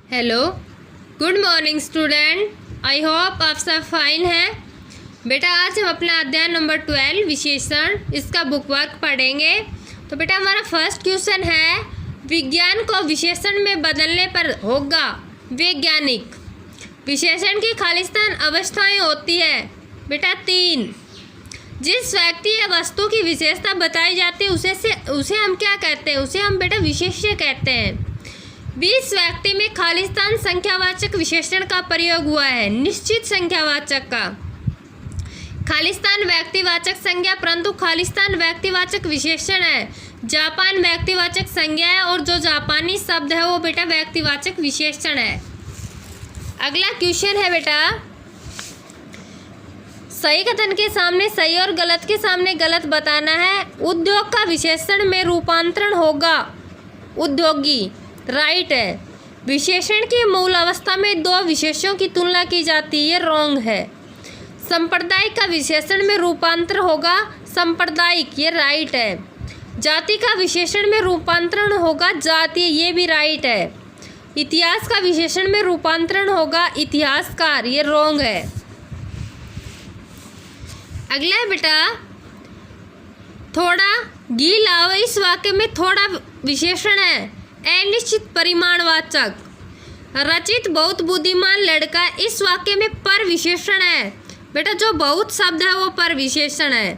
Hello, good morning student. I hope आप सब fine हैं। बेटा आज हम अपना अध्याय नंबर 12 विशेषण इसका बुक वर्क पढ़ेंगे। तो बेटा हमारा फर्स्ट क्वेश्चन है, विज्ञान को विशेषण में बदलने पर होगा वैज्ञानिक। विशेषण की खालिस्तान अवस्थाएं होती है बेटा 3। जिस व्यक्ति या वस्तु की विशेषता बताई जाती है उसे हम क्या कहते हैं? उसे हम बेटा विशेष्य कहते हैं। 20 व्यक्ति में खालिस्तान संख्यावाचक विशेषण का प्रयोग हुआ है। निश्चित संख्यावाचक का खालिस्तान व्यक्तिवाचक संज्ञा, परंतु खालिस्तान व्यक्तिवाचक विशेषण है। जापान व्यक्तिवाचक संज्ञा है और जो जापानी शब्द है वो बेटा व्यक्तिवाचक विशेषण है। अगला क्वेश्चन है बेटा, सही कथन के सामने सही और गलत के सामने गलत बताना है। उद्योग का विशेषण में रूपांतरण होगा उद्योगी, राइट है। विशेषण की मूल अवस्था में दो विशेषों की तुलना की जाती है, ये रॉन्ग है। सांप्रदायिक का विशेषण में रूपांतर होगा सांप्रदायिक, ये राइट है। जाति का विशेषण में रूपांतरण होगा जातीय, ये भी राइट है। इतिहास का विशेषण में रूपांतरण होगा इतिहासकार, ये रॉन्ग है। अगला है बेटा, थोड़ा घी लाओ, इस वाक्य में थोड़ा विशेषण है अनिश्चित परिमाणवाचक। रचित बहुत बुद्धिमान लड़का, इस वाक्य में पर विशेषण है बेटा, जो बहुत शब्द है वो पर विशेषण है।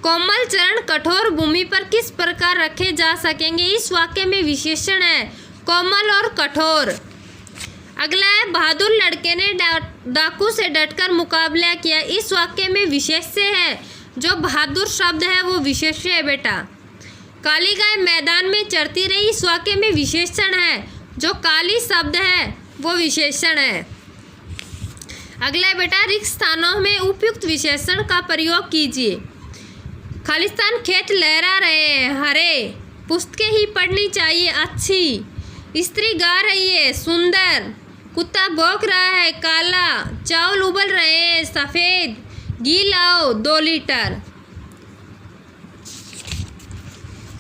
कोमल चरण कठोर भूमि पर किस प्रकार रखे जा सकेंगे, इस वाक्य में विशेषण है कोमल और कठोर। अगला है, बहादुर लड़के ने डाकू से डटकर मुकाबला किया, इस वाक्य में विशेष्य है, जो बहादुर शब्द है वो विशेष्य है बेटा। काली गाय मैदान में चरती रही, इस वाक्य में विशेषण है, जो काली शब्द है वो विशेषण है। अगला है बेटा, रिक्त स्थानों में उपयुक्त विशेषण का प्रयोग कीजिए। खालिस्तान खेत लहरा रहे हैं, हरे। पुस्तकें ही पढ़नी चाहिए, अच्छी। स्त्री गा रही है, सुंदर। कुत्ता भौंक रहा है, काला। चावल उबल रहे हैं, सफ़ेद। घी लाओ 2 लीटर।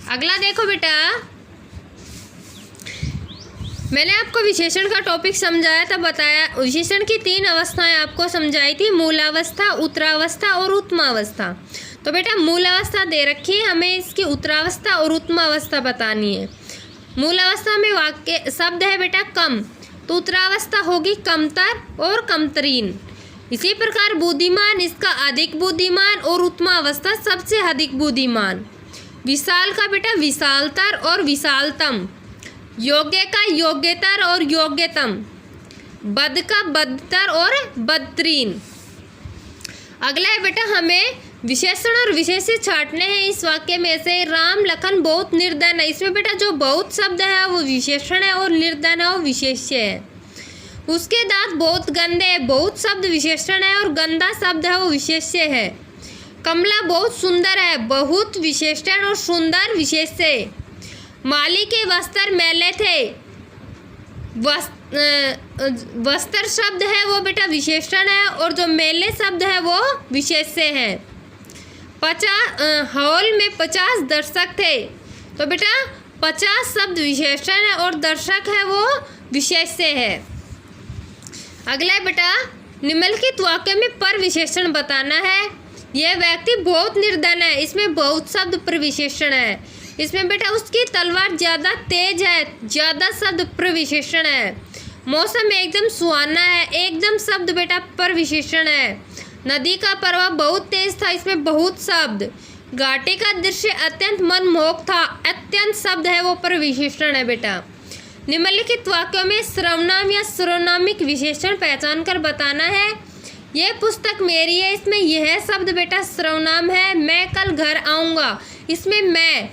अगला देखो बेटा, मैंने आपको विशेषण का टॉपिक समझाया था, बताया विशेषण की 3 अवस्थाएं आपको समझाई थी, मूलावस्था, उत्तरावस्था और उत्तमावस्था। तो बेटा मूलावस्था दे रखी है, हमें इसकी उत्तरावस्था और उत्तमावस्था बतानी है। मूलावस्था में वाक्य शब्द है बेटा कम, तो उत्तरावस्था होगी कमतर और कमतरीन। इसी प्रकार बुद्धिमान, इसका अधिक बुद्धिमान और उत्तमावस्था सबसे अधिक बुद्धिमान। विशाल का बेटा विशालतर और विशालतम। योग्य का योग्यतर और योग्यतम। बद का बदतर और बदतरीन। अगला है बेटा, हमें विशेषण और विशेष्य छांटने हैं इस वाक्य में से। राम लखन बहुत निर्धन है, इसमें बेटा जो बहुत शब्द है वो विशेषण है और निर्धन है वो विशेष्य है। उसके दांत बहुत गंदे हैं, बहुत शब्द विशेषण है और गंदा शब्द है वो विशेष्य है। कमला बहुत सुंदर है, बहुत विशेषण और सुंदर विशेष्य। माली के वस्त्र मैले थे, वस्त्र शब्द है वो बेटा विशेषण है और जो मेले शब्द है वो विशेष्य है। 50 हॉल में 50 दर्शक थे, तो बेटा 50 शब्द विशेषण है और दर्शक है वो विशेष्य है। अगला है बेटा, निम्नलिखित वाक्य में पर विशेषण बताना है। यह व्यक्ति बहुत निर्धन है, इसमें बहुत शब्द प्रविशेषण है। इसमें बेटा उसकी तलवार ज़्यादा तेज है, ज़्यादा शब्द प्रविशेषण है। मौसम एकदम सुहाना है, एकदम शब्द बेटा प्रविशेषण है। नदी का प्रवाह बहुत तेज था, इसमें बहुत शब्द। घाटी का दृश्य अत्यंत मनमोहक था, अत्यंत शब्द है वो प्रविशेषण है बेटा। निम्नलिखित वाक्यों में सर्वनाम या सर्वनामिक विशेषण पहचान कर बताना है। यह पुस्तक मेरी है, इसमें यह शब्द बेटा सर्वनाम है। मैं कल घर आऊँगा, इसमें मैं।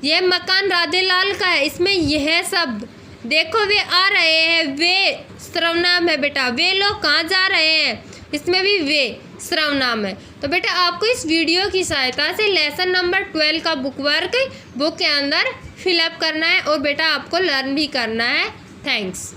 यह मकान राधेलाल का है, इसमें यह शब्द। देखो वे आ रहे हैं, वे सर्वनाम है बेटा। वे लोग कहाँ जा रहे हैं, इसमें भी वे सर्वनाम है। तो बेटा आपको इस वीडियो की सहायता से लेसन नंबर 12 का बुक वर्क बुक के अंदर फिलअप करना है और बेटा आपको लर्न भी करना है। थैंक्स।